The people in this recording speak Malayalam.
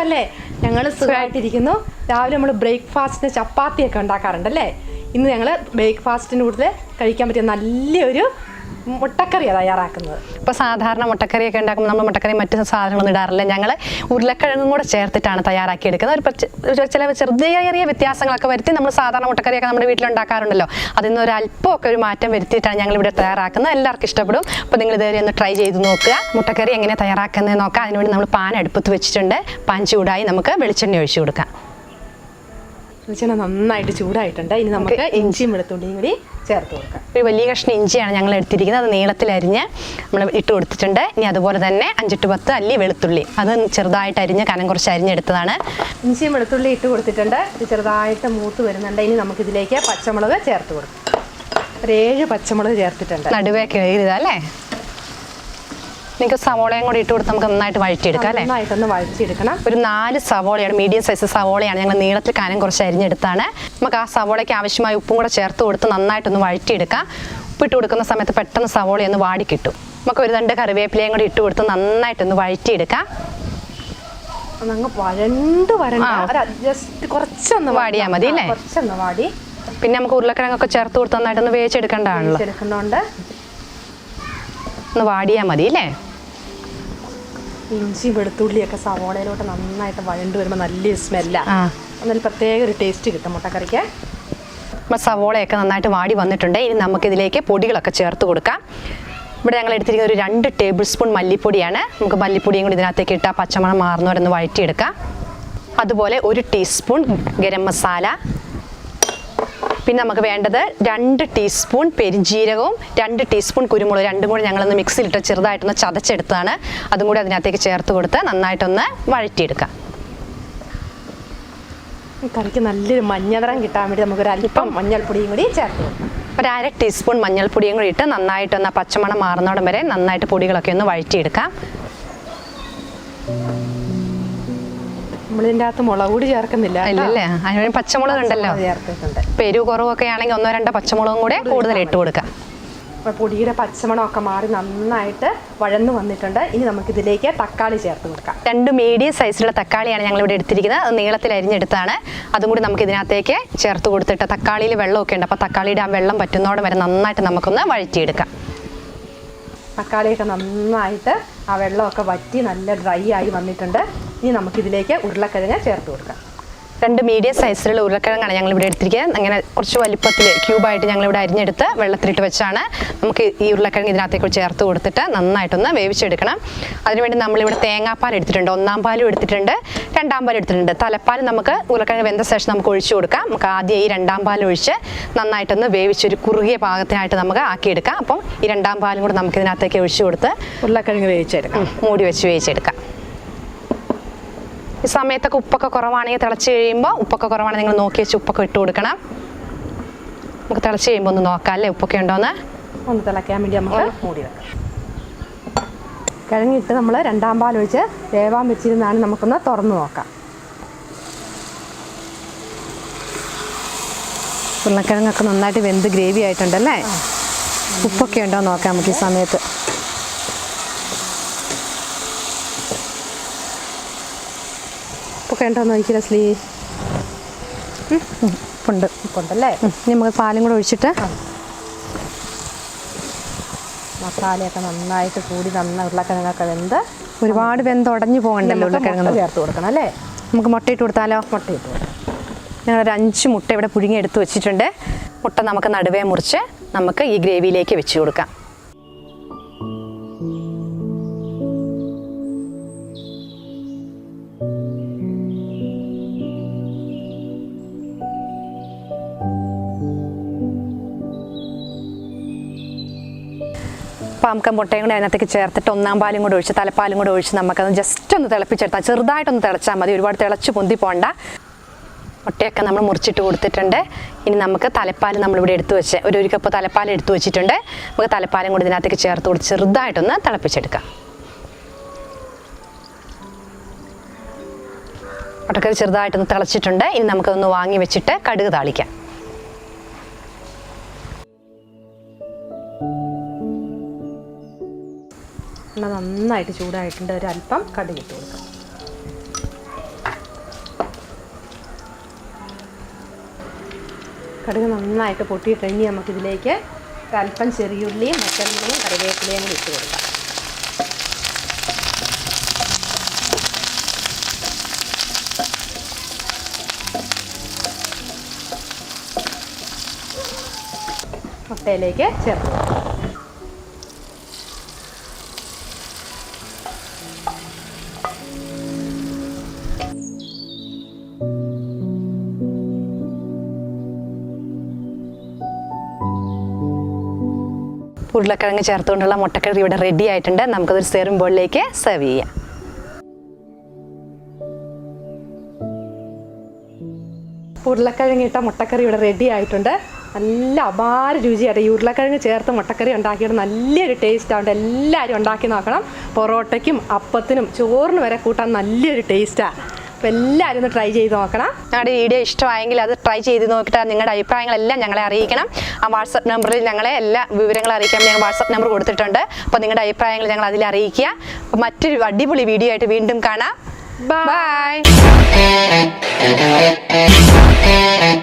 സുഖമല്ലേ? ഞങ്ങൾ സുഖമായിട്ടിരിക്കുന്നു. രാവിലെ നമ്മൾ ബ്രേക്ക്ഫാസ്റ്റിന് ചപ്പാത്തിയൊക്കെ ഉണ്ടാക്കാറുണ്ടല്ലേ? ഇന്ന് ഞങ്ങൾ ബ്രേക്ക്ഫാസ്റ്റിന് കൂടുതൽ കഴിക്കാൻ പറ്റിയ നല്ലൊരു മുട്ടക്കറിയാണ് തയ്യാറാക്കുന്നത്. ഇപ്പോൾ സാധാരണ മുട്ടക്കറിയൊക്കെ ഉണ്ടാക്കുമ്പോൾ നമ്മൾ മുട്ടക്കറി മറ്റ് സാധനങ്ങളൊന്നും ഇടാറില്ല. ഞങ്ങൾ ഉരുളക്കിഴങ്ങും കൂടെ ചേർത്തിട്ടാണ് തയ്യാറാക്കിയെടുക്കുന്നത്. ചില ചെറിയ വ്യത്യാസങ്ങളൊക്കെ വരുത്തി നമ്മൾ സാധാരണ മുട്ടക്കറിയൊക്കെ നമ്മുടെ വീട്ടിലുണ്ടാക്കാറുണ്ടല്ലോ, അതിൽ നിന്ന് ഒരു അല്പമൊക്കെ ഒരു മാറ്റം വരുത്തിയിട്ടാണ് ഞങ്ങളിവിടെ തയ്യാറാക്കുന്നത്. എല്ലാവർക്കും ഇഷ്ടപ്പെടും. അപ്പോൾ നിങ്ങൾ ഇതുവരെ ഒന്ന് ട്രൈ ചെയ്ത് നോക്കുക. മുട്ടക്കറി എങ്ങനെ തയ്യാറാക്കുന്നത് നോക്കാം. അതിനുവേണ്ടി നമ്മൾ പാൻ അടുപ്പത്ത് വെച്ചിട്ടുണ്ട്. പാൻ ചൂടായി നമുക്ക് വെളിച്ചെണ്ണ ഒഴിച്ചു കൊടുക്കാം. വെളിച്ചെണ്ണ നന്നായിട്ട് ചൂടായിട്ടുണ്ട്. ഇനി നമുക്ക് ഇഞ്ചിയും വെളുത്തുള്ളിയും കൂടി ചേർത്ത് കൊടുക്കാം. ഒരു വലിയ കഷ്ണം ഇഞ്ചിയാണ് ഞങ്ങൾ എടുത്തിരിക്കുന്നത്. അത് നീളത്തിലരിഞ്ഞ് നമ്മൾ ഇട്ട് കൊടുത്തിട്ടുണ്ട്. ഇനി അതുപോലെ തന്നെ 5 to 10 അല്ലി വെളുത്തുള്ളി, അത് ചെറുതായിട്ട് അരിഞ്ഞ് കനം കുറച്ച് അരിഞ്ഞെടുത്തതാണ്. ഇഞ്ചിയും വെളുത്തുള്ളി ഇട്ട് കൊടുത്തിട്ടുണ്ട്. ഇത് ചെറുതായിട്ട് മൂത്ത് വരുന്നുണ്ട്. ഇനി നമുക്കിതിലേക്ക് പച്ചമുളക് ചേർത്ത് കൊടുക്കാം. ഒരു 7 പച്ചമുളക് ചേർത്തിട്ടുണ്ട്. നടുവേ കീറിയതല്ലേ? നിങ്ങൾക്ക് സവോളയും കൂടി ഇട്ട് കൊടുത്ത് നമുക്ക് നന്നായിട്ട് വഴറ്റിയെടുക്കാം അല്ലേ? നന്നായിട്ടൊന്ന് വഴറ്റിയെടുക്കണം. ഒരു 4 സവോളയാണ്, മീഡിയം സൈസ് സവോളയാണ് ഞങ്ങൾ നീളത്തിൽ കനം കുറച്ച് അരിഞ്ഞെടുത്താണ്. നമുക്ക് ആ സവോളയ്ക്ക് ആവശ്യമായ ഉപ്പും കൂടെ ചേർത്ത് കൊടുത്ത് നന്നായിട്ടൊന്ന് വഴറ്റിയെടുക്കാം. ഉപ്പിട്ട് കൊടുക്കുന്ന സമയത്ത് പെട്ടെന്ന് സവോളയൊന്ന് വാടി കിട്ടും. നമുക്ക് ഒരു 2 കറിവേപ്പിലയും കൂടി ഇട്ട് കൊടുത്ത് നന്നായിട്ടൊന്ന് വഴറ്റിയെടുക്കാം. ജസ്റ്റ് കുറച്ചൊന്ന് വാടിയാൽ മതി അല്ലേ? കുറച്ചൊന്ന് വാടി. പിന്നെ നമുക്ക് ഉരുളക്കിഴങ്ങൊക്കെ ചേർത്ത് കൊടുത്ത് നന്നായിട്ടൊന്ന് വേവിച്ചെടുക്കേണ്ടതാണല്ലോ. ഒന്ന് വാടിയാൽ മതി അല്ലേ? ഇഞ്ചി വെളുത്തുള്ളിയൊക്കെ സവോളയിലോട്ട് നന്നായിട്ട് വഴണ്ട് വരുമ്പോൾ നല്ലൊരു സ്മെല്ലാണ്. അതിൽ പ്രത്യേക ഒരു ടേസ്റ്റ് കിട്ടും മുട്ടക്കറിക്ക്. അപ്പോൾ സവോളയൊക്കെ നന്നായിട്ട് വാടി വന്നിട്ടുണ്ട്. ഇനി നമുക്കിതിലേക്ക് പൊടികളൊക്കെ ചേർത്ത് കൊടുക്കാം. ഇവിടെ ഞങ്ങൾ എടുത്തിരിക്കുന്നത് ഒരു 2 ടേബിൾ സ്പൂൺ മല്ലിപ്പൊടിയാണ്. നമുക്ക് മല്ലിപ്പൊടിയും കൂടി ഇതിനകത്തേക്ക് ഇട്ടാൽ പച്ചമണം മാറുന്നവരൊന്ന് വഴറ്റിയെടുക്കാം. അതുപോലെ 1 ടീസ്പൂൺ ഗരം മസാല. പിന്നെ നമുക്ക് വേണ്ടത് 2 ടീസ്പൂൺ പെരിഞ്ജീരകവും 2 ടീസ്പൂൺ കുരുമുളക്, രണ്ടും കൂടി ഞങ്ങളൊന്ന് മിക്സിയിലിട്ട് ചെറുതായിട്ടൊന്ന് ചതച്ചെടുത്തതാണ്. അതും കൂടി അതിനകത്തേക്ക് ചേർത്ത് കൊടുത്ത് നന്നായിട്ടൊന്ന് വഴറ്റിയെടുക്കാം. കറിക്ക് നല്ലൊരു മഞ്ഞനിറം കിട്ടാൻ വേണ്ടി നമുക്കൊരു അല്പം മഞ്ഞൾപ്പൊടിയും കൂടി ചേർത്ത് കൊടുക്കാം. ഒരു 1/2 ടീസ്പൂൺ മഞ്ഞൾപ്പൊടിയും കൂടി ഇട്ട് നന്നായിട്ടൊന്ന് പച്ചമണം മാറുന്നോടം വരെ നന്നായിട്ട് പൊടികളൊക്കെ ഒന്ന് വഴറ്റിയെടുക്കാം. നമ്മളിതിൻ്റെ അകത്ത് മുളക് കൂടി ചേർക്കുന്നില്ല ഇല്ലല്ലേ? അതിന് പച്ചമുളക് ഉണ്ടല്ലോ. ചേർത്തിട്ടുണ്ട്. എരിവ് കുറവൊക്കെ ആണെങ്കിൽ 1-2 പച്ചമുളകും കൂടെ കൂടുതൽ ഇട്ട് കൊടുക്കാം. അപ്പോൾ പൊടിയുടെ പച്ചമണമൊക്കെ മാറി നന്നായിട്ട് വഴന്നു വന്നിട്ടുണ്ട്. ഇനി നമുക്കിതിലേക്ക് തക്കാളി ചേർത്ത് കൊടുക്കാം. 2 മീഡിയം സൈസിലുള്ള തക്കാളിയാണ് ഞങ്ങളിവിടെ എടുത്തിരിക്കുന്നത്. അത് നീളത്തിൽ അരിഞ്ഞെടുത്താണ്. അതും കൂടി നമുക്ക് ഇതിനകത്തേക്ക് ചേർത്ത് കൊടുത്തിട്ട്, തക്കാളിയിൽ വെള്ളമൊക്കെ ഉണ്ട്, അപ്പോൾ തക്കാളിയുടെ ആ വെള്ളം പറ്റുന്നതോടെ വരെ നന്നായിട്ട് നമുക്കൊന്ന് വഴറ്റിയെടുക്കാം. തക്കാളിയൊക്കെ നന്നായിട്ട് ആ വെള്ളമൊക്കെ വറ്റി നല്ല ഡ്രൈ ആയി വന്നിട്ടുണ്ട്. ഇനി നമുക്കിതിലേക്ക് ഉരുളക്കിഴങ്ങ് ചേർത്ത് കൊടുക്കാം. 2 മീഡിയം സൈസിലുള്ള ഉരുളക്കിഴങ്ങാണ് ഞങ്ങളിവിടെ എടുത്തിരിക്കുന്നത്. അങ്ങനെ കുറച്ച് വലിപ്പത്തിൽ ക്യൂബായിട്ട് ഞങ്ങളിവിടെ അരിഞ്ഞെടുത്ത് വെള്ളത്തിലിട്ട് വെച്ചാണ്. നമുക്ക് ഈ ഉരുളക്കിഴങ്ങ് ഇതിനകത്തേക്ക് ചേർത്ത് കൊടുത്തിട്ട് നന്നായിട്ടൊന്ന് വേവിച്ചെടുക്കണം. അതിനുവേണ്ടി നമ്മളിവിടെ തേങ്ങാപ്പാൽ എടുത്തിട്ടുണ്ട്. 1-ാം പാലും എടുത്തിട്ടുണ്ട്, 2-ാം പാലും എടുത്തിട്ടുണ്ട്. തലപ്പാൽ നമുക്ക് ഉരുളക്കിഴങ്ങ് വെന്ത ശേഷം നമുക്ക് ഒഴിച്ചു കൊടുക്കാം. നമുക്ക് ആദ്യം ഈ 2-ാം പാൽ ഒഴിച്ച് നന്നായിട്ടൊന്ന് വേവിച്ചൊരു കുറുകിയ പാകത്തിനായിട്ട് നമുക്ക് ആക്കിയെടുക്കാം. അപ്പം ഈ 2-ാം പാലും കൂടെ നമുക്ക് ഇതിനകത്തേക്ക് ഒഴിച്ചു കൊടുത്ത് ഉരുളക്കിഴങ്ങ് വേവിച്ചെടുക്കാം. മൂടി വെച്ച് വേവിച്ചെടുക്കാം. ഈ സമയത്തൊക്കെ ഉപ്പൊക്കെ കുറവാണെങ്കിൽ, തിളച്ച് കഴിയുമ്പോൾ ഉപ്പൊക്കെ കുറവാണെങ്കിൽ നിങ്ങൾ നോക്കി വെച്ച് ഉപ്പൊക്കെ ഇട്ട് കൊടുക്കണം. നമുക്ക് തിളച്ച് കഴിയുമ്പോൾ ഒന്ന് നോക്കാം അല്ലേ ഉപ്പൊക്കെ ഉണ്ടോയെന്ന്. ഒന്ന് തിളയ്ക്കാൻ വേണ്ടി നമുക്ക് മൂടി വെക്കാം. കിഴങ്ങിട്ട് നമ്മൾ 2-ാം പാൽ ഒഴിച്ച് വേവാൻ വെച്ചിരുന്നാണ്. നമുക്കൊന്ന് തുറന്ന് നോക്കാം. ഉരുളക്കിഴങ്ങൊക്കെ നന്നായിട്ട് വെന്ത് ഗ്രേവി ആയിട്ടുണ്ടല്ലേ? ഉപ്പൊക്കെ ഉണ്ടോ നോക്കാം നമുക്ക് ഈ സമയത്ത്. ഉപ്പൊക്കെ ഉണ്ടോയെന്ന് നോക്കിയില്ല സ്ലീ. ഉപ്പുണ്ടല്ലേ? ഇനി നമുക്ക് പാലും കൂടെ ഒഴിച്ചിട്ട് മസാലയൊക്കെ നന്നായിട്ട് കൂടി ഉരുളക്കിഴങ്ങൊക്കെ വെന്ത് ഒരുപാട് വെന്ത് ഉടഞ്ഞു പോകണ്ടല്ലോ. ഉരുളക്കിഴങ്ങ് ചേർത്ത് കൊടുക്കണം അല്ലേ? നമുക്ക് മുട്ടയിട്ട് കൊടുത്താലോ? മുട്ടയിട്ട് കൊടുക്കാം. ഞങ്ങളൊരു 5 മുട്ട ഇവിടെ പുഴുങ്ങി എടുത്ത് വെച്ചിട്ടുണ്ട്. മുട്ട നമുക്ക് നടുവേ മുറിച്ച് നമുക്ക് ഈ ഗ്രേവിയിലേക്ക് വെച്ച് കൊടുക്കാം. അപ്പോൾ നമുക്ക് മുട്ടയും കൂടെ അതിനകത്തേക്ക് ചേർത്തിട്ട് 1-ാം പാലും കൂടെ ഒഴിച്ച് തലപ്പാലും കൂടെ ഒഴിച്ച് നമുക്കത് ജസ്റ്റ് ഒന്ന് തിളപ്പിച്ചെടുത്താൽ, ചെറുതായിട്ടൊന്ന് തിളച്ചാൽ മതി, ഒരുപാട് തിളച്ച് പൊന്തി പോകണ്ട. മുട്ടയൊക്കെ നമ്മൾ മുറിച്ചിട്ട് കൊടുത്തിട്ടുണ്ട്. ഇനി നമുക്ക് തലപ്പാൽ നമ്മളിവിടെ എടുത്ത് വെച്ച് ഒരു കപ്പ് തലപ്പാൽ എടുത്ത് വെച്ചിട്ടുണ്ട്. നമുക്ക് തലപ്പാലും കൂടി ഇതിനകത്തേക്ക് ചേർത്ത് കൊടുത്ത് ചെറുതായിട്ടൊന്ന് തിളപ്പിച്ചെടുക്കാം. മുട്ടക്കറി ചെറുതായിട്ടൊന്ന് തിളച്ചിട്ടുണ്ട്. ഇനി നമുക്കതൊന്ന് വാങ്ങി വെച്ചിട്ട് കടുക് താളിക്കാം. നന്നായിട്ട് ചൂടായിട്ടുണ്ട്. ഒരു അല്പം കടുക് ഇട്ട് കൊടുക്കാം. കടുക് നന്നായിട്ട് പൊട്ടിയിട്ട് കഴിഞ്ഞ് നമുക്കിതിലേക്ക് അല്പം ചെറിയുള്ളിയും പച്ചമുളകും കറിവേപ്പിലയും കൂടി ഇട്ട് കൊടുക്കാം. മുട്ടയിലേക്ക് ചേർത്ത് കൊടുക്കാം. ഉരുളക്കിഴങ്ങ് ചേർത്തുകൊണ്ടുള്ള മുട്ടക്കറി ഇവിടെ റെഡി ആയിട്ടുണ്ട്. നമുക്കതൊരു സെർവിംഗ് ബോളിലേക്ക് സെർവ് ചെയ്യാം. ഉരുളക്കിഴങ്ങ് ഇട്ട മുട്ടക്കറി ഇവിടെ റെഡി ആയിട്ടുണ്ട്. നല്ല അപാര രുചിയായിട്ട് ഈ ഉരുളക്കിഴങ്ങ് ചേർത്ത് മുട്ടക്കറി ഉണ്ടാക്കിയിട്ട് നല്ലൊരു ടേസ്റ്റാണ്. എല്ലാവരും ഉണ്ടാക്കി നോക്കണം. പൊറോട്ടയ്ക്കും അപ്പത്തിനും ചോറിന് വരെ കൂട്ടാൻ നല്ലൊരു ടേസ്റ്റാണ്. അപ്പോൾ എല്ലാവരും ഒന്ന് ട്രൈ ചെയ്ത് നോക്കണം. ഞങ്ങളുടെ വീഡിയോ ഇഷ്ടമായെങ്കിൽ അത് ട്രൈ ചെയ്ത് നോക്കിയിട്ട് നിങ്ങളുടെ അഭിപ്രായങ്ങളെല്ലാം ഞങ്ങളെ അറിയിക്കണം. ആ വാട്സപ്പ് നമ്പറിൽ ഞങ്ങളെ എല്ലാ വിവരങ്ങളും അറിയിക്കാൻ ഞങ്ങൾ വാട്സപ്പ് നമ്പർ കൊടുത്തിട്ടുണ്ട്. അപ്പോൾ നിങ്ങളുടെ അഭിപ്രായങ്ങൾ ഞങ്ങൾ അതിൽ അറിയിക്കുക. അപ്പോൾ മറ്റൊരു അടിപൊളി വീഡിയോ ആയിട്ട് വീണ്ടും കാണാം. ബൈ.